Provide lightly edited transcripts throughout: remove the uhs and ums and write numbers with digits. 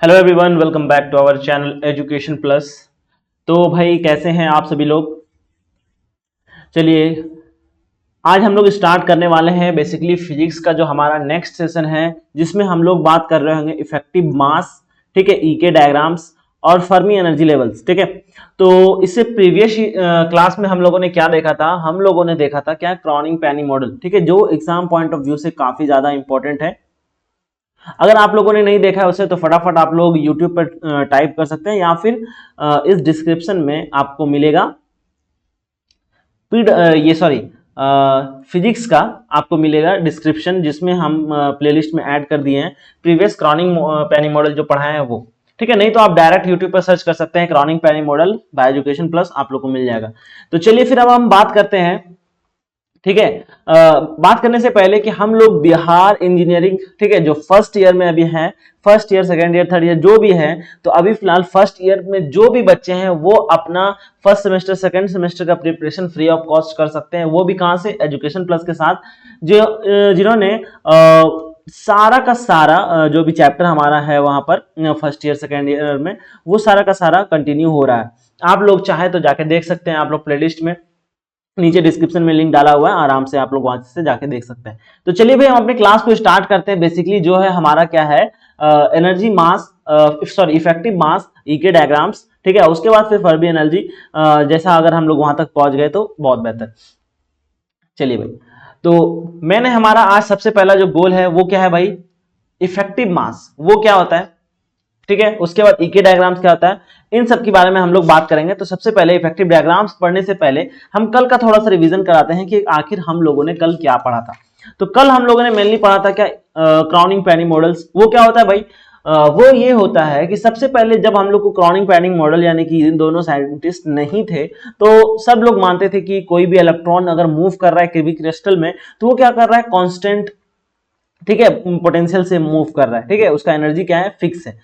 Hello everyone, welcome back to our channel education plus. तो भाई कैसे हैं आप सभी लोग। चलिए आज हम लोग स्टार्ट करने वाले हैं बेसिकली फिजिक्स का जो हमारा नेक्स्ट सेशन है, जिसमें हम लोग बात कर रहे होंगे इफेक्टिव मास, ठीक है, ईके डायग्राम्स और फर्मी एनर्जी लेवल्स। ठीक है, तो इससे प्रीवियस क्लास में हम लोगों ने क्या देखा था, हम लोगों ने देखा था क्या, क्रॉनिंग पेनी मॉडल। ठीक है, जो एग्जाम पॉइंट ऑफ व्यू से काफी ज्यादा इंपॉर्टेंट है। अगर आप लोगों ने नहीं देखा है उसे तो फटाफट आप लोग YouTube पर टाइप कर सकते हैं, या फिर इस डिस्क्रिप्शन में आपको मिलेगा फिजिक्स का आपको मिलेगा डिस्क्रिप्शन, जिसमें हम प्लेलिस्ट में ऐड कर दिए हैं प्रीवियस क्रॉनिंग पेनी मॉडल जो पढ़ाए हैं वो। ठीक है, नहीं तो आप डायरेक्ट यूट्यूब पर सर्च कर सकते हैं क्रॉनिंग penny model by education plus, आप लोग को मिल जाएगा। तो चलिए फिर अब हम बात करते हैं। ठीक है, बात करने से पहले कि हम लोग बिहार इंजीनियरिंग, ठीक है, जो फर्स्ट ईयर में अभी हैं, first year second year third year जो भी है, तो अभी फिलहाल फर्स्ट ईयर में जो भी बच्चे हैं वो अपना फर्स्ट सेमेस्टर सेकेंड सेमेस्टर का प्रिपरेशन फ्री ऑफ कॉस्ट कर सकते हैं। वो भी कहाँ से, एजुकेशन प्लस के साथ, जो जिन्होंने सारा का सारा जो भी चैप्टर हमारा है वहां पर फर्स्ट ईयर सेकेंड ईयर में, वो सारा का सारा कंटिन्यू हो रहा है। आप लोग चाहे तो जाके देख सकते हैं, आप लोग प्लेलिस्ट में नीचे डिस्क्रिप्शन में लिंक डाला हुआ है, आराम से आप लोग वहां से जाके देख सकते हैं। तो चलिए भाई हम अपने क्लास को स्टार्ट करते हैं। बेसिकली जो है हमारा क्या है, एनर्जी मास, सॉरी इफेक्टिव मास, ईके डायग्राम्स। ठीक है, उसके बाद फिर फर्मी एनर्जी, जैसा अगर हम लोग वहां तक पहुंच गए तो बहुत बेहतर। चलिए भाई, तो मैंने हमारा आज सबसे पहला जो गोल है वो क्या है भाई, इफेक्टिव मास वो क्या होता है। ठीक है, उसके बाद ईके डायग्राम्स क्या होता है, इन सब के बारे में हम लोग बात करेंगे। तो सबसे पहले इफेक्टिव डायग्राम्स पढ़ने से पहले हम कल का थोड़ा सा रिवीजन कराते हैं कि आखिर हम लोगों ने कल क्या पढ़ा था। तो कल हम लोगों ने मेनली पढ़ा था क्या, क्राउनिंग पेनी मॉडल्स। वो क्या होता है भाई, वो ये होता है कि सबसे पहले जब हम लोग को क्रॉनिंग पैनिंग मॉडल, यानी कि इन दोनों साइंटिस्ट नहीं थे, तो सब लोग मानते थे कि कोई भी इलेक्ट्रॉन अगर मूव कर रहा है किसी क्रिस्टल में, तो वो क्या कर रहा है, कांस्टेंट, ठीक है, पोटेंशियल से मूव कर रहा है। ठीक है, उसका एनर्जी क्या है, फिक्स है।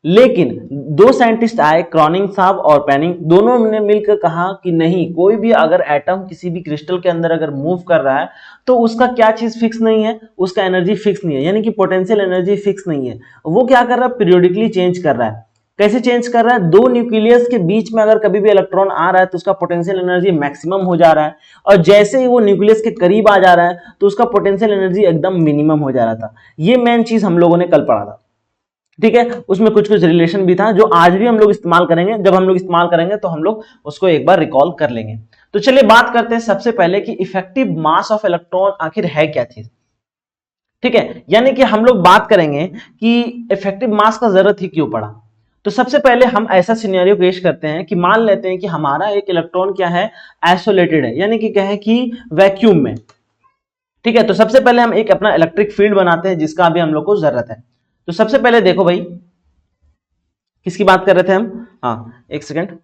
लेकिन दो साइंटिस्ट आए, क्रॉनिंग साहब और पेनिंग, दोनों ने मिलकर कहा कि नहीं, कोई भी अगर एटम किसी भी क्रिस्टल के अंदर अगर मूव कर रहा है तो उसका क्या चीज फिक्स नहीं है, उसका एनर्जी फिक्स नहीं है, यानी कि पोटेंशियल एनर्जी फिक्स नहीं है। वो क्या कर रहा है, पीरियोडिकली चेंज कर रहा है। कैसे चेंज कर रहा है, दो न्यूक्लियस के बीच में अगर कभी भी इलेक्ट्रॉन आ रहा है तो उसका पोटेंशियल एनर्जी मैक्सिमम हो जा रहा है, और जैसे ही वो न्यूक्लियस के करीब आ जा रहा है तो उसका पोटेंशियल एनर्जी एकदम मिनिमम हो जा रहा था। ये मेन चीज हम लोगों ने कल पढ़ा था। ठीक है, उसमें कुछ कुछ रिलेशन भी था जो आज भी हम लोग इस्तेमाल करेंगे। जब हम लोग इस्तेमाल करेंगे तो हम लोग उसको एक बार रिकॉल कर लेंगे। तो चलिए बात करते हैं सबसे पहले कि इफेक्टिव मास ऑफ इलेक्ट्रॉन आखिर है क्या चीज। ठीक है, यानी कि हम लोग बात करेंगे कि इफेक्टिव मास का जरूरत ही क्यों पड़ा। तो सबसे पहले हम ऐसा सिनेरियो पेश करते हैं कि मान लेते हैं कि हमारा एक इलेक्ट्रॉन क्या है, आइसोलेटेड है, यानी कि क्या है कि वैक्यूम में। ठीक है, तो सबसे पहले हम एक अपना इलेक्ट्रिक फील्ड बनाते हैं जिसका अभी हम लोग को जरूरत है। तो सबसे पहले देखो भाई, किसकी बात कर रहे थे हम, हाँ एक सेकेंड,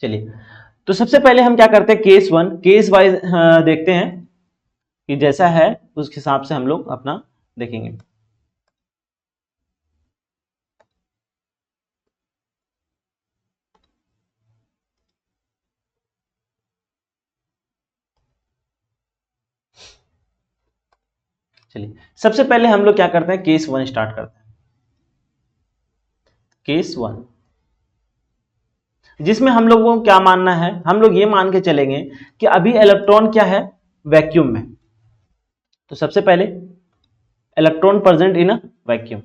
चलिए। तो सबसे पहले हम क्या करते हैं, केस वन, केस वाइज देखते हैं कि जैसा है उस हिसाब से हम लोग अपना देखेंगे। चलिए सबसे पहले हम लोग क्या करते हैं, केस वन स्टार्ट करते हैं। केस वन, जिसमें हम लोगों को क्या मानना है, हम लोग ये मान के चलेंगे कि अभी इलेक्ट्रॉन क्या है, वैक्यूम में। तो सबसे पहले electron present in a vacuum,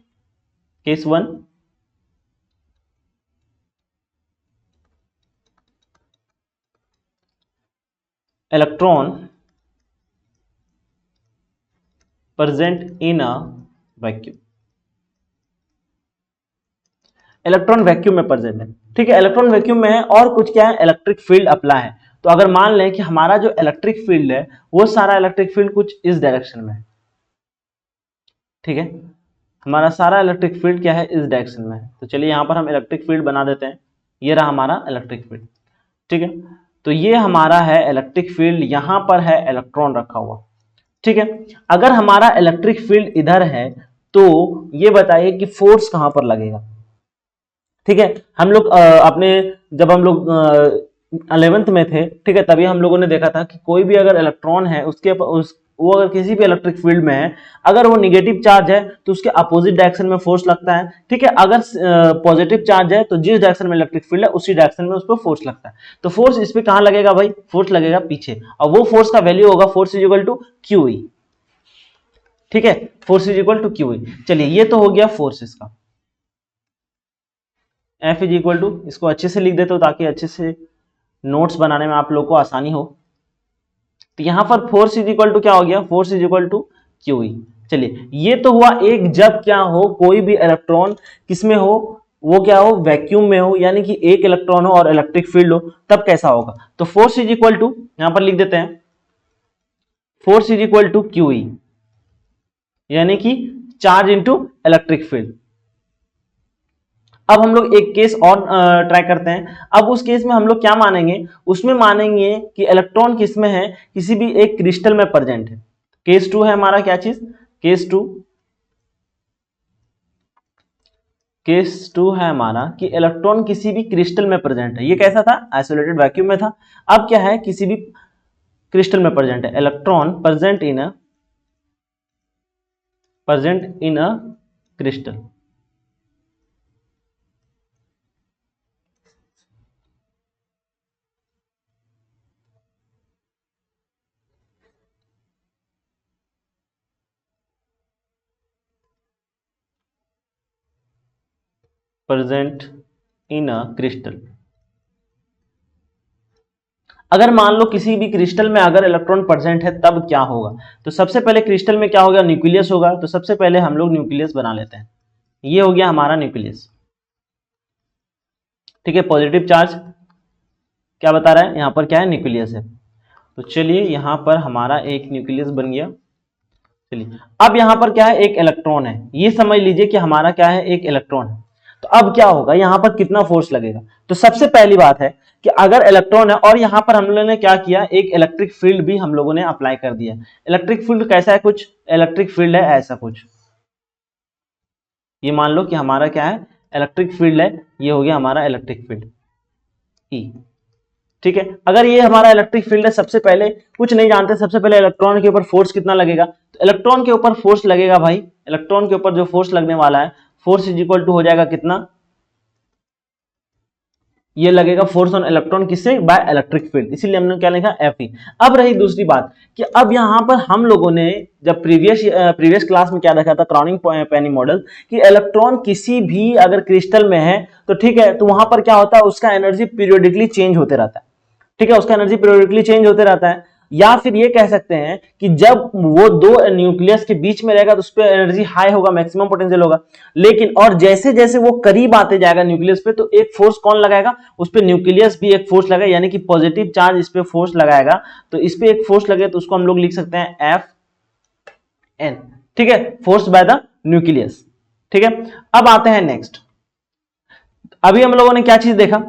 case one. Electron present in a vacuum, electron vacuum में प्रेजेंट है। ठीक है, इलेक्ट्रॉन वैक्यूम में है और कुछ क्या है, इलेक्ट्रिक फील्ड अप्लाई है। तो अगर मान लें कि हमारा जो इलेक्ट्रिक फील्ड है वो सारा इलेक्ट्रिक फील्ड कुछ इस डायरेक्शन में है। ठीक है, हमारा सारा इलेक्ट्रिक फील्ड क्या है, इस डायरेक्शन में है। तो चलिए यहां पर हम इलेक्ट्रिक फील्ड बना देते हैं, ये रहा हमारा इलेक्ट्रिक फील्ड। ठीक है, तो ये हमारा है इलेक्ट्रिक फील्ड, यहां पर है इलेक्ट्रॉन रखा हुआ। ठीक है, अगर हमारा इलेक्ट्रिक फील्ड इधर है तो ये बताइए कि फोर्स कहां पर लगेगा। ठीक है, हम लोग अपने, जब हम लोग 11th में थे, ठीक है, तभी हम लोगों ने देखा था कि कोई भी अगर इलेक्ट्रॉन है वो अगर किसी भी इलेक्ट्रिक फील्ड में है, अगर वो निगेटिव चार्ज है तो उसके अपोजिट डायरेक्शन में फोर्स लगता है, ठीक है। अगर पॉजिटिव चार्ज है तो जिस डायरेक्शन में इलेक्ट्रिक फील्ड है उसी डायरेक्शन में उस पर फोर्स लगता है। तो फोर्स इस पे कहां लगेगा भाई, फोर्स लगेगा पीछे, और वो फोर्स का वैल्यू होगा force is equal to QE, ठीक है, force is equal to QE। चलिए ये तो हो गया फोर्स इसका। F इज इक्वल टू, इसको अच्छे से लिख देते हो ताकि अच्छे से नोट्स बनाने में आप लोग को आसानी हो। तो यहां पर फोर्स इज इक्वल टू क्या हो गया, force is equal to QE। चलिए ये तो हुआ एक, जब क्या हो, कोई भी इलेक्ट्रॉन किसमें हो, वो क्या हो, वैक्यूम में हो, यानी कि एक इलेक्ट्रॉन हो और इलेक्ट्रिक फील्ड हो, तब कैसा होगा। तो फोर्स इज इक्वल टू, यहां पर लिख देते हैं, force is equal to QE, यानी कि चार्ज इंटू इलेक्ट्रिक फील्ड। अब हम लोग एक केस और ट्राई करते हैं। अब उस केस में हम लोग क्या मानेंगे, उसमें मानेंगे कि इलेक्ट्रॉन किसमें है, किसी भी एक क्रिस्टल में प्रेजेंट है। केस 2 है हमारा, क्या चीज, केस 2 है हमारा कि इलेक्ट्रॉन किसी भी क्रिस्टल में प्रेजेंट है। ये कैसा था, आइसोलेटेड वैक्यूम में था। अब क्या है, किसी भी क्रिस्टल में प्रेजेंट है, electron present in a crystal. Present in a crystal. अगर मान लो किसी भी क्रिस्टल में अगर इलेक्ट्रॉन प्रेजेंट है तब क्या होगा। तो सबसे पहले क्रिस्टल में क्या होगा, न्यूक्लियस होगा। तो सबसे पहले हम लोग न्यूक्लियस बना लेते हैं। ये हो गया हमारा न्यूक्लियस, ठीक है। पॉजिटिव चार्ज क्या बता रहा है, यहां पर क्या है, न्यूक्लियस है। तो चलिए यहां पर हमारा एक न्यूक्लियस बन गया। चलिए अब यहां पर क्या है, एक इलेक्ट्रॉन है। ये समझ लीजिए कि हमारा क्या है, एक इलेक्ट्रॉन है। तो अब क्या होगा, यहां पर कितना फोर्स लगेगा। तो सबसे पहली बात है कि अगर इलेक्ट्रॉन है और यहां पर हम लोगों ने क्या किया, एक इलेक्ट्रिक फील्ड भी हम लोगों ने अप्लाई कर दिया। इलेक्ट्रिक फील्ड कैसा है, कुछ इलेक्ट्रिक फील्ड है ऐसा कुछ। ये मान लो कि हमारा क्या है, इलेक्ट्रिक फील्ड है। ये हो गया हमारा इलेक्ट्रिक फील्ड E, ठीक है। अगर ये हमारा इलेक्ट्रिक फील्ड है, सबसे पहले कुछ नहीं जानते, सबसे पहले इलेक्ट्रॉन के ऊपर फोर्स कितना लगेगा। तो इलेक्ट्रॉन के ऊपर फोर्स लगेगा भाई, इलेक्ट्रॉन के ऊपर जो फोर्स लगने वाला है, फोर्स इज इक्वल टू हो जाएगा कितना, ये लगेगा फोर्स ऑन इलेक्ट्रॉन, किससे, बाय इलेक्ट्रिक फील्ड। इसीलिए हमने क्या लिखा, Fe। अब रही दूसरी बात कि अब यहां पर हम लोगों ने जब प्रीवियस क्लास में क्या देखा था, क्रॉनिंग पेनी मॉडल, कि इलेक्ट्रॉन किसी भी अगर क्रिस्टल में है तो ठीक है, तो वहां पर क्या होता है, उसका एनर्जी पीरियोडिकली चेंज होते रहता है, ठीक है, उसका एनर्जी पीरियोडिकली चेंज होते रहता है। या फिर ये कह सकते हैं कि जब वो दो न्यूक्लियस के बीच में रहेगा तो उस पर एनर्जी हाई होगा, मैक्सिमम पोटेंशियल होगा। लेकिन और जैसे जैसे वो करीब आते जाएगा न्यूक्लियस पे, तो एक फोर्स कौन लगाएगा, उस पर न्यूक्लियस भी एक फोर्स लगाएगा, यानी कि पॉजिटिव चार्ज इस पे फोर्स लगाएगा। तो इस पे एक फोर्स लगे तो उसको हम लोग लिख सकते हैं Fn, ठीक है, फोर्स बाय द न्यूक्लियस, ठीक है। अब आते हैं नेक्स्ट। अभी हम लोगों ने क्या चीज देखा,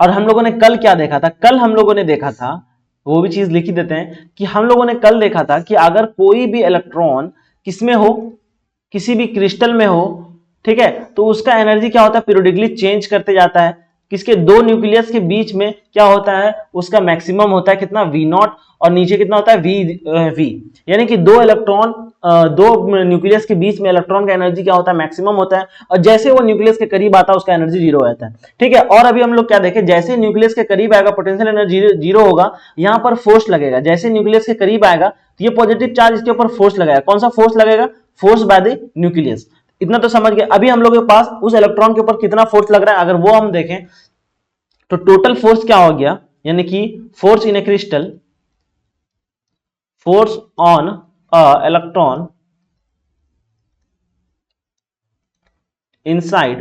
और हम लोगों ने कल क्या देखा था, कल हम लोगों ने देखा था, वो भी चीज लिख ही देते हैं कि हम लोगों ने कल देखा था कि अगर कोई भी इलेक्ट्रॉन किसमें हो, किसी भी क्रिस्टल में हो, ठीक है, तो उसका एनर्जी क्या होता है, पीरियोडिकली चेंज करते जाता है। किसके, दो न्यूक्लियस के बीच में क्या होता है, उसका मैक्सिमम होता है कितना, V0, और नीचे कितना होता है, V, यानी कि दो इलेक्ट्रॉन, दो न्यूक्लियस के बीच में इलेक्ट्रॉन का एनर्जी क्या होता है, मैक्सिमम होता है। और जैसे वो न्यूक्लियस के करीब आता है उसका एनर्जी जीरो हो जाता है, ठीक है। और अभी हम लोग क्या देखें, जैसे न्यूक्लियस के करीब आएगा पोटेंशियल एनर्जी जीरो होगा, यहां पर फोर्स लगेगा। जैसे न्यूक्लियस के करीब आएगा तो ये पॉजिटिव चार्ज इसके ऊपर फोर्स लगेगा। कौन सा फोर्स लगेगा, फोर्स बाय द न्यूक्लियस। इतना तो समझ गए। अभी हम लोग के पास उस इलेक्ट्रॉन के ऊपर कितना फोर्स लग रहा है, अगर वो हम देखें तो टोटल फोर्स क्या हो गया, यानी कि force in A crystal, force on a electron inside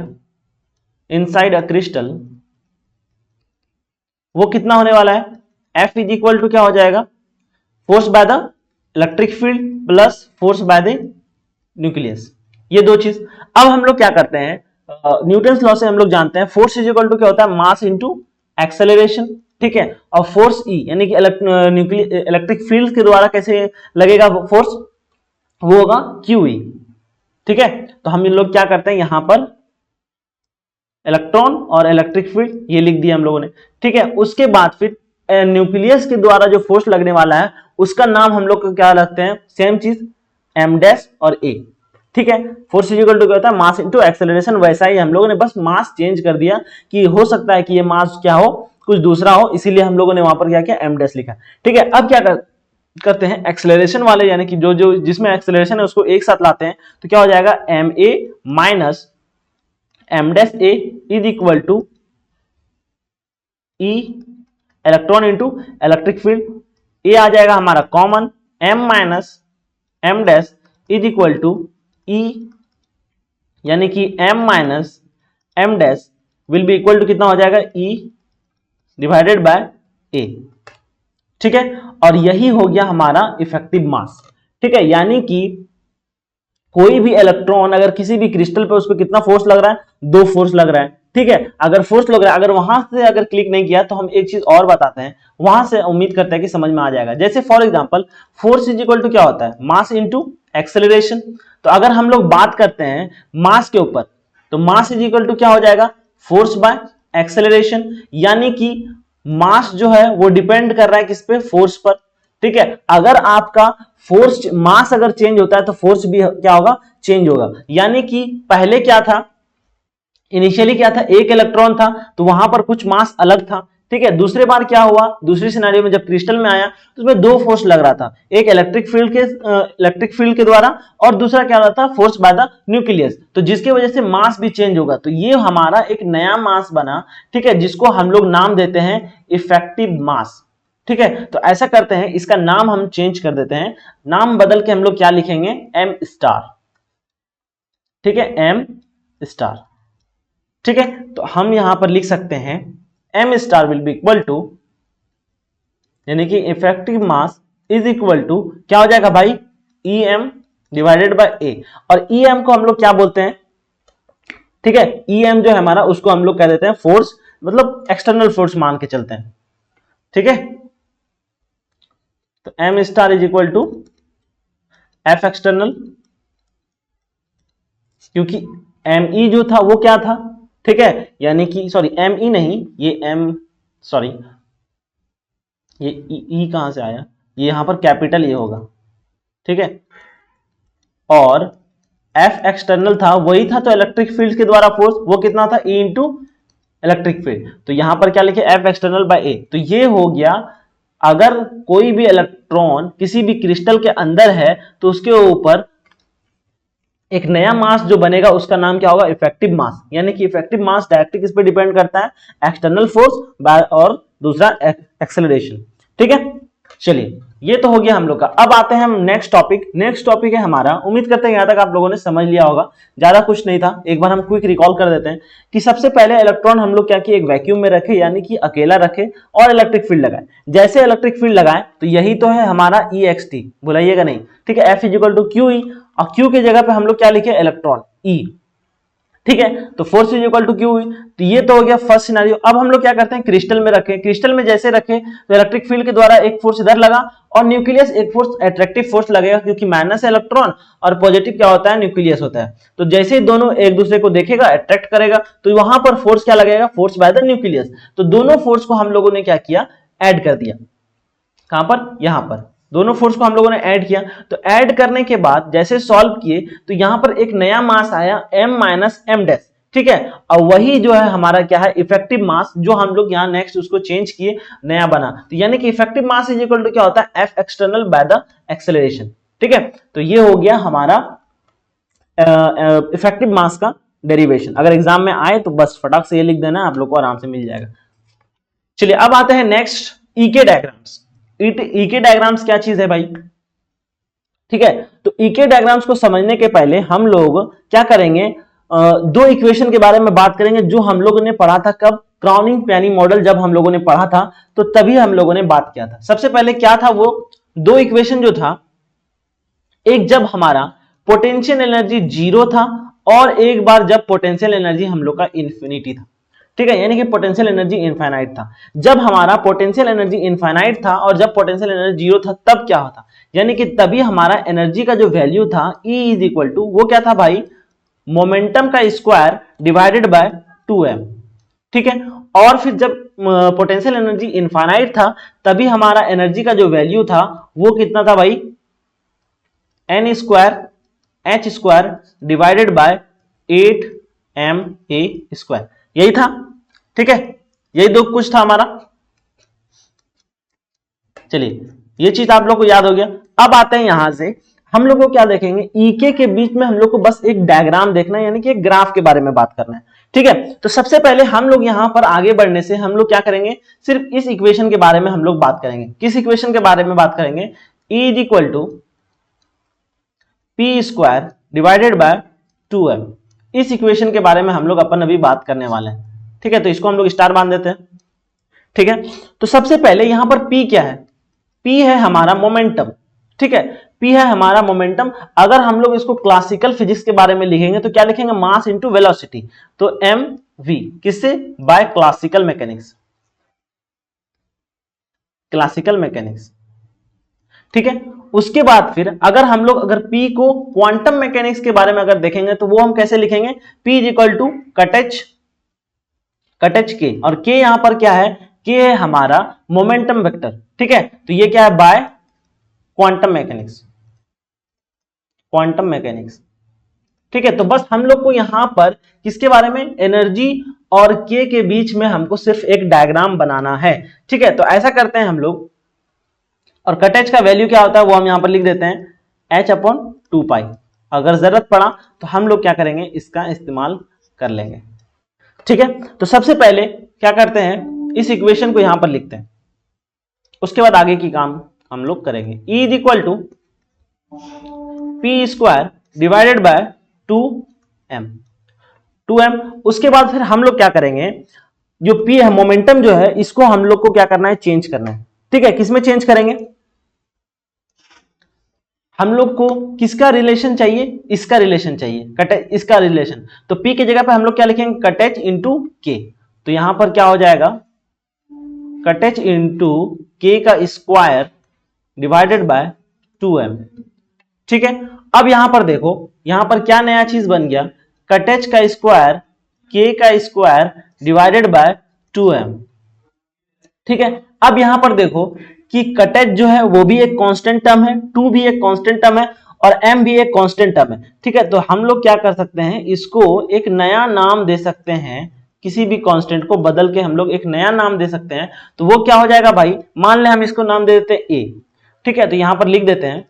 a crystal, वो कितना होने वाला है, F इज इक्वल टू क्या हो जाएगा, force by the electric field plus force by the nucleus, ये दो चीज। अब हम लोग क्या करते हैं, न्यूटन्स लॉ से हम लोग जानते हैं फोर्स इज इक्वल टू क्या होता है, मास इनटू एक्सेलरेशन, ठीक है। और फोर्स E यानी कि इलेक्ट्रिक फील्ड के द्वारा कैसे लगेगा फोर्स, वो होगा QE, ठीक है। तो हम लोग क्या करते हैं, यहां पर इलेक्ट्रॉन और इलेक्ट्रिक फील्ड ये लिख दिया हम लोगों ने। ठीक है, उसके बाद फिर न्यूक्लियस के द्वारा जो फोर्स लगने वाला है उसका नाम हम लोग को क्या रखते हैं, सेम चीज एम डैश और ए। ठीक है, फोर्स इज इक्वल टू क्या होता है, मास इनटू एक्सेलरेशन। वैसा ही हम लोगों ने बस मास चेंज कर दिया कि हो सकता है कि ये मास क्या हो, कुछ दूसरा हो, इसीलिए हम लोगों ने वहां पर क्या किया, एम डैश लिखा। ठीक है, अब क्या करते हैं एक्सेलरेशन वाले, यानी कि जो जो जिसमें एक्सेलरेशन है उसको एक साथ लाते हैं, तो क्या हो जाएगा M A minus M dash A is equal to E electron into electric field. A आ जाएगा हमारा common, M minus M dash is equal to E, यानी कि M minus M dash will be equal to कितना हो जाएगा, E divided by ए। ठीक है, और यही हो गया हमारा इफेक्टिव मास। ठीक है, यानी कि कोई भी इलेक्ट्रॉन अगर किसी भी क्रिस्टल पे उस पर कितना फोर्स लग रहा है, 2 फोर्स लग रहा है। ठीक है, अगर फोर्स लग रहा है, अगर वहां से अगर क्लिक नहीं किया तो हम एक चीज और बताते हैं, वहां से उम्मीद करते हैं कि समझ में आ जाएगा। जैसे for example force is equal to क्या होता है, मास इनटू एक्सेलरेशन। तो अगर हम लोग बात करते हैं मास के ऊपर, तो मास इज इक्वल टू क्या हो जाएगा, फोर्स बाय एक्सेलरेशन, यानी कि मास जो है वो डिपेंड कर रहा है किस पे, फोर्स पर। ठीक है, अगर आपका फोर्स मास अगर चेंज होता है तो फोर्स भी क्या होगा, चेंज होगा। यानी कि पहले क्या था, इनिशियली क्या था, एक इलेक्ट्रॉन था तो वहां पर कुछ मास अलग था। ठीक है, दूसरे बार क्या हुआ, दूसरी सिनेरियो में जब क्रिस्टल में आया तो उसमें 2 फोर्स लग रहा था, एक इलेक्ट्रिक फील्ड के द्वारा और दूसरा क्या रहा था, फोर्स बाय द न्यूक्लियस। तो जिसकी वजह से मास भी चेंज होगा, तो ये हमारा एक नया मास बना। ठीक है, जिसको हम लोग नाम देते हैं इफेक्टिव मास। ठीक है, तो ऐसा करते हैं, इसका नाम हम चेंज कर देते हैं, नाम बदल के हम लोग क्या लिखेंगे, एम स्टार। ठीक है, एम स्टार। ठीक है, तो हम यहां पर लिख सकते हैं M star will be equal to, यानी कि effective mass is equal to क्या हो जाएगा भाई, E M divided by A. और ई एम को हम लोग क्या बोलते हैं, ठीक है, ई एम जो है हमारा उसको हम लोग कह देते हैं फोर्स, मतलब एक्सटर्नल फोर्स मान के चलते हैं। ठीक है, तो M star is equal to F external, क्योंकि एम ई जो था वो क्या था, ठीक है, यानी कि सॉरी एम ई नहीं, ये एम सॉरी ये ई कहां से आया, ये यहां पर कैपिटल ये होगा। ठीक है, और एफ एक्सटर्नल था, वही था तो इलेक्ट्रिक फील्ड के द्वारा फोर्स, वो कितना था, ई इंटू इलेक्ट्रिक फील्ड। तो यहां पर क्या लिखे, एफ एक्सटर्नल बाय ए। तो ये हो गया, अगर कोई भी इलेक्ट्रॉन किसी भी क्रिस्टल के अंदर है तो उसके ऊपर एक नया मास जो बनेगा उसका नाम क्या होगा, इफेक्टिव मास। यानी कि इफेक्टिव मास डायरेक्टली किस पे डिपेंड करता है, एक्सटर्नल फोर्स और दूसरा एक्सेलरेशन। ठीक है, चलिए ये तो हो गया हम लोग का। अब आते हैं हम नेक्स्ट टॉपिक। नेक्स्ट टॉपिक है हमारा, उम्मीद करते हैं यहां तक आप लोगों ने समझ लिया होगा, ज्यादा कुछ नहीं था। एक बार हम क्विक रिकॉल कर देते हैं कि सबसे पहले इलेक्ट्रॉन हम लोग क्या किए, एक वैक्यूम में रखे, यानी कि अकेला रखे और इलेक्ट्रिक फील्ड लगाए। जैसे इलेक्ट्रिक फील्ड लगाए तो यही तो है हमारा ई एक्स टी, भुलाइएगा नहीं। ठीक है, F is equal to Q E, और क्यू की जगह पे हम लोग क्या लिखे, इलेक्ट्रॉन ई। ठीक है, तो force is equal to Q. तो ये तो हो गया फर्स्ट सिनेरियो। अब हम लोग क्या करते हैं, क्रिस्टल में रखें, क्रिस्टल में जैसे रखें तो इलेक्ट्रिक फील्ड के द्वारा एक फोर्स इधर लगा और न्यूक्लियस एक फोर्स अट्रैक्टिव फोर्स लगेगा, क्योंकि माइनस है इलेक्ट्रॉन और पॉजिटिव क्या होता है, न्यूक्लियस होता है। तो जैसे ही दोनों एक दूसरे को देखेगा, अट्रैक्ट करेगा, तो वहां पर फोर्स क्या लगेगा, फोर्स बाय द न्यूक्लियस। तो दोनों फोर्स को हम लोगों ने क्या किया, ऐड कर दिया। कहां पर, यहां पर दोनों फोर्स को हम लोगों ने ऐड किया। तो ऐड करने के बाद जैसे सॉल्व किए तो यहां पर एक नया मास आया, m माइनस एम डैश। ठीक है, और वही जो है हमारा क्या है, इफेक्टिव मास, जो हम लोग यहाँ नेक्स्ट उसको चेंज किए, नया बना। तो यानी कि effective mass is equal to क्या होता है, F external by the acceleration. ठीक है, तो ये हो गया हमारा इफेक्टिव मास का डेरिवेशन। अगर एग्जाम में आए तो बस फटाक से ये लिख देना, आप लोग को आराम से मिल जाएगा। चलिए अब आते हैं नेक्स्ट, ईके डायग्राम्स। ईके डायग्राम्स क्या चीज है भाई, ठीक है, तो ईके डायग्राम्स को समझने के पहले हम लोग क्या करेंगे, दो इक्वेशन के बारे में बात करेंगे जो हम लोगों ने पढ़ा था कब, क्राउनिंग पेनी मॉडल जब हम लोगों ने पढ़ा था तो तभी हम लोगों ने बात किया था। सबसे पहले क्या था वो दो इक्वेशन जो था, एक जब हमारा पोटेंशियल एनर्जी 0 था और एक बार जब पोटेंशियल एनर्जी हम लोग का इन्फिनिटी था। ठीक है, यानी कि पोटेंशियल एनर्जी इनफाइनाइट था। जब हमारा पोटेंशियल एनर्जी इनफाइनाइट था और जब पोटेंशियल एनर्जी 0 था तब क्या होता, यानी कि तभी हमारा एनर्जी का जो वैल्यू था E इज इक्वल टू वो क्या था भाई, मोमेंटम का स्क्वायर डिवाइडेड बाय 2m, ठीक है। और फिर जब पोटेंशियल एनर्जी इनफाइनाइट था तभी हमारा एनर्जी का जो वैल्यू था वो कितना था भाई, n square h square divided bye 8ma square, यही था, ठीक है। यही दो कुछ था हमारा। चलिए ये चीज आप लोग को याद हो गया। अब आते हैं यहां से हम लोग को क्या देखेंगे, ईके के बीच में हम लोग को बस एक डायग्राम देखना है, यानी कि एक ग्राफ के बारे में बात करना है, ठीक है। तो सबसे पहले हम लोग यहां पर आगे बढ़ने से हम लोग क्या करेंगे, सिर्फ इस इक्वेशन के बारे में हम लोग बात करेंगे। किस इक्वेशन के बारे में बात करेंगे, E is equal to P square divided by 2m। इस इक्वेशन के बारे में हम लोग अपन अभी बात करने वाले हैं, ठीक है। तो इसको हम लोग स्टार बांध देते हैं, ठीक है। तो सबसे पहले यहां पर P क्या है, P है हमारा मोमेंटम, ठीक है। P है हमारा मोमेंटम। अगर हम लोग इसको क्लासिकल फिजिक्स के बारे में लिखेंगे तो क्या लिखेंगे, मास इंटू वेलोसिटी। तो mv किससे, by classical mechanics, classical mechanics, ठीक है। उसके बाद फिर अगर हम लोग अगर P को क्वांटम मैकेनिक्स के बारे में अगर देखेंगे तो वो हम कैसे लिखेंगे, P is equal to cut H K, और के यहां पर क्या है, के है हमारा मोमेंटम वेक्टर, ठीक है। तो ये क्या है, by quantum mechanics, quantum mechanics, ठीक है। तो बस हम लोग को यहां पर किसके बारे में, एनर्जी और के के बीच में हमको सिर्फ एक डायग्राम बनाना है, ठीक है। तो ऐसा करते हैं हम लोग, और कट एच का वैल्यू क्या होता है वो हम यहां पर लिख देते हैं h/2π। अगर जरूरत पड़ा तो हम लोग क्या करेंगे, इसका इस्तेमाल कर लेंगे, ठीक है। तो सबसे पहले क्या करते हैं, इस इक्वेशन को यहां पर लिखते हैं, उसके बाद आगे की काम हम लोग करेंगे। E is equal to P square divided by 2m। उसके बाद फिर हम लोग क्या करेंगे, जो P है मोमेंटम जो है इसको हम लोग को क्या करना है, चेंज करना है, ठीक है। किसमें चेंज करेंगे, हम लोग को किसका रिलेशन चाहिए, इसका रिलेशन चाहिए, कट इसका रिलेशन। तो P की जगह पे हम लोग क्या लिखेंगे, कट एच इंटू के। तो यहां पर क्या हो जाएगा, कट एच इंटू के का स्क्वायर डिवाइडेड बाय 2m, ठीक है। अब यहां पर देखो, यहां पर क्या नया चीज बन गया, कट एच का स्क्वायर के का स्क्वायर डिवाइडेड बाय 2m, ठीक है। अब यहां पर देखो कि कट एच जो है वो भी एक कांस्टेंट टर्म है, 2 भी एक कांस्टेंट टर्म है, और m भी एक कांस्टेंट टर्म है, ठीक है। तो हम लोग क्या कर सकते हैं, इसको एक नया नाम दे सकते हैं, किसी भी कांस्टेंट को बदल के हम लोग एक नया नाम दे सकते हैं। तो वो क्या हो जाएगा भाई, मान ले हम इसको नाम दे देते हैं a, ठीक है। तो यहां पर लिख देते हैं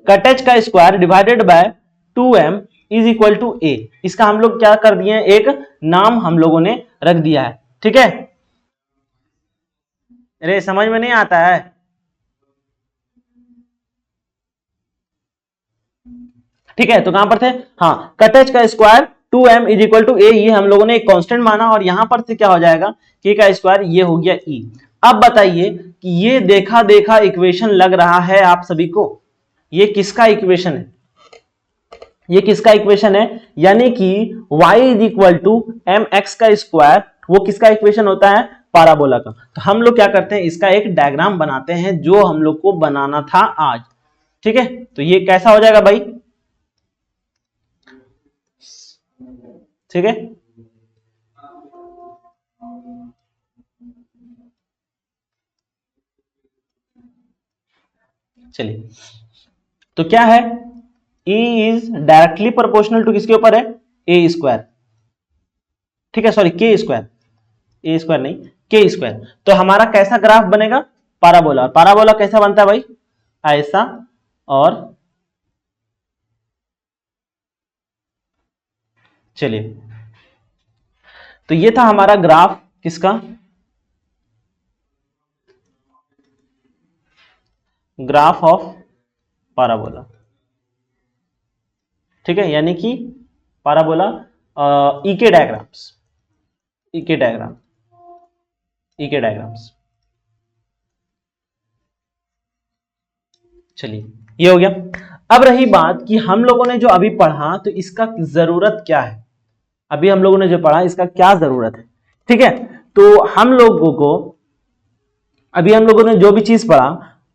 कट एच का square divided by 2m is equal to a। इसका हम लोग क्या कर दिए, एक नाम हम लोगों ने रख दिया है, ठीक है। अरे समझ में नहीं आता है, ठीक है। तो कहां पर थे, हाँ, कट एच का square 2m is equal to a, ये हम लोगों ने एक कांस्टेंट माना, और यहां पर से क्या हो जाएगा, k का स्क्वायर, ये हो गया e। अब बताइए कि ये देखा देखा इक्वेशन लग रहा है आप सभी को, ये किसका इक्वेशन है, ये किसका इक्वेशन है, यानी कि y is equal to mx का स्क्वायर, वो किसका इक्वेशन होता है, पाराबोला का। तो हम लोग क्या करते हैं, इसका एक डायग्राम बनाते हैं जो हम लोग को बनाना था आज, ठीक है। तो ये कैसा हो जाएगा भाई, ठीक है। चलिए, तो क्या है, E is directly proportional to किसके ऊपर है, ए स्क्वायर, ठीक है, सॉरी के स्क्वायर, ए स्क्वायर नहीं, के स्क्वायर। तो हमारा कैसा ग्राफ बनेगा, पाराबोला। पाराबोला कैसा बनता है भाई, ऐसा, और चलिए, तो ये था हमारा ग्राफ किसका, ग्राफ ऑफ पाराबोला, ठीक है। यानी कि पाराबोला, ईके डायग्राम्स, ईके डायग्राम, ईके डायग्राम्स। चलिए ये हो गया। अब रही बात कि हम लोगों ने जो अभी पढ़ा तो इसका जरूरत क्या है, अभी हम लोगों ने जो पढ़ा इसका क्या जरूरत है, ठीक है। तो हम लोगों को अभी हम लोगों ने जो भी चीज पढ़ा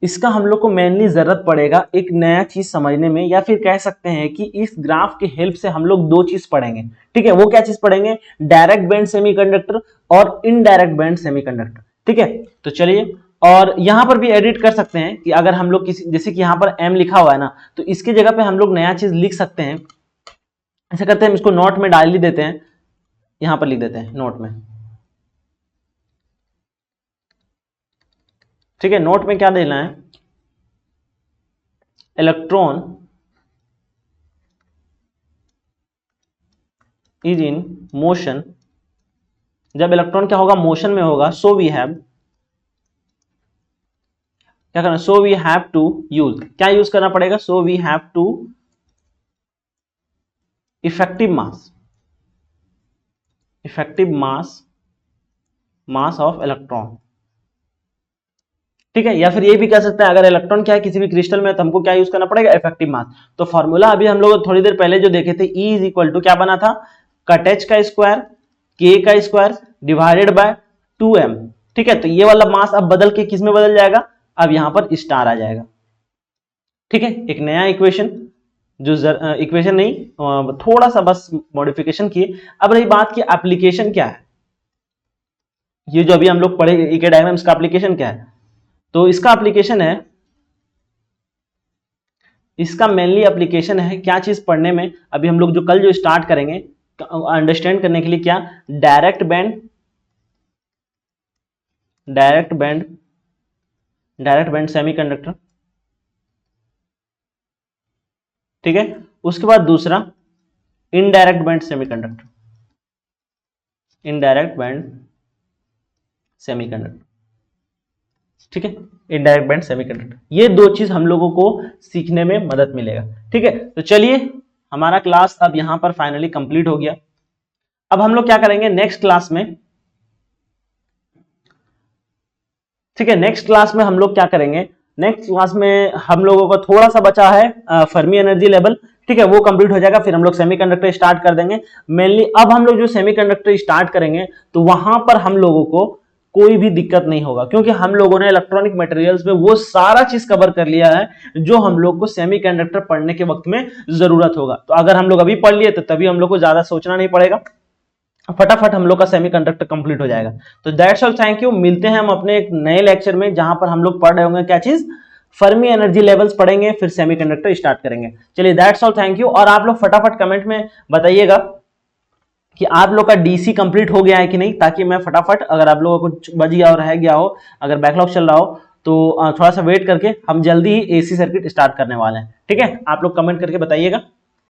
इसका हम लोग को मेनली जरूरत पड़ेगा एक नया चीज समझने में, या फिर कह सकते हैं कि इस ग्राफ की हेल्प से हम लोग दो चीज पढ़ेंगे। ठीक है, वो क्या चीज पढ़ेंगे? डायरेक्ट बैंड सेमीकंडक्टर और इनडायरेक्ट बैंड सेमीकंडक्टर। ठीक है, तो चलिए, और यहां पर भी एडिट कर सकते हैं कि अगर हम लोग किसी, जैसे कि यहां पर m लिखा हुआ है ना, तो इसकी जगह पे हम लोग नया चीज लिख सकते हैं। ऐसा करते हैं, इसको नोट में डाल ही देते हैं, यहां पर लिख देते हैं नोट में। ठीक है, नोट में क्या देना है? Electron is in motion. जब इलेक्ट्रॉन क्या होगा? मोशन में होगा। सो वी हैव, क्या करना? So we have to use, क्या यूज करना पड़ेगा? So we have to effective mass, effective mass, mass of electron. ठीक है, या फिर ये भी कह सकते हैं, अगर इलेक्ट्रॉन क्या है किसी भी क्रिस्टल में, तो हमको क्या यूज करना पड़ेगा? इफेक्टिव मास। तो फॉर्मूला अभी हम लोग थोड़ी देर पहले जो देखे थे, E इज इक्वल टू क्या बना था? कट एच का स्क्वायर, के का स्क्वायर डिवाइडेड बाय 2m। ठीक है, तो ये वाला मास अब बदल के किस में बदल जाएगा? अब यहां पर स्टार आ जाएगा। ठीक है, एक नया इक्वेशन, जो इक्वेशन नहीं, थोड़ा सा बस मॉडिफिकेशन किए। अब रही बात की एप्लीकेशन क्या है, ये जो अभी हम लोग पढ़े EK डायग्राम, इसका एप्लीकेशन क्या है? तो इसका एप्लीकेशन है, इसका मेनली एप्लीकेशन है क्या चीज पढ़ने में? अभी हम लोग जो कल जो स्टार्ट करेंगे अंडरस्टैंड करने के लिए, क्या? Direct band, direct band, direct band semiconductor. ठीक है, उसके बाद दूसरा indirect band semiconductor, indirect band semiconductor. ठीक है, इनडायरेक्ट बैंड सेमीकंडक्टर, ये दो चीज हम लोगों को सीखने में मदद मिलेगा। ठीक है, तो चलिए, हमारा क्लास अब यहां पर फाइनली कंप्लीट हो गया। अब हम लोग क्या करेंगे नेक्स्ट क्लास में? ठीक है, नेक्स्ट क्लास में हम लोग क्या करेंगे? नेक्स्ट क्लास में हम लोगों को थोड़ा सा बचा है फर्मी एनर्जी लेवल। ठीक है, वो कंप्लीट हो जाएगा, फिर हम लोग सेमीकंडक्टर स्टार्ट कर देंगे। मेनली अब हम लोग जो सेमीकंडक्टर स्टार्ट करेंगे, तो वहां पर हम लोगों को कोई भी दिक्कत नहीं होगा, क्योंकि हम लोगों ने इलेक्ट्रॉनिक मटेरियल्स में वो सारा चीज कवर कर लिया है जो हम लोग को सेमीकंडक्टर पढ़ने के वक्त में जरूरत होगा। तो अगर हम लोग अभी पढ़ लिए, तो तभी हम लोग को ज्यादा सोचना नहीं पड़ेगा, फटाफट हम लोग का सेमीकंडक्टर कंप्लीट हो जाएगा। तो दैट्स ऑल, थैंक यू। मिलते हैं हम अपने एक नए लेक्चर में, जहां पर हम लोग पढ़ रहे होंगे क्या चीज? फर्मी एनर्जी लेवल्स पढ़ेंगे, फिर सेमीकंडक्टर स्टार्ट करेंगे। चलिए, दैट्स ऑल, थैंक यू। और आप लोग फटाफट कमेंट में बताइएगा कि आप लोग का डीसी कंप्लीट हो गया है कि नहीं, ताकि मैं फटाफट, अगर आप लोगों को कुछ बच गया और रह गया हो, अगर बैकलॉग चल रहा हो, तो थोड़ा सा वेट करके हम जल्दी ही एसी सर्किट स्टार्ट करने वाले हैं। ठीक है, आप लोग कमेंट करके बताइएगा।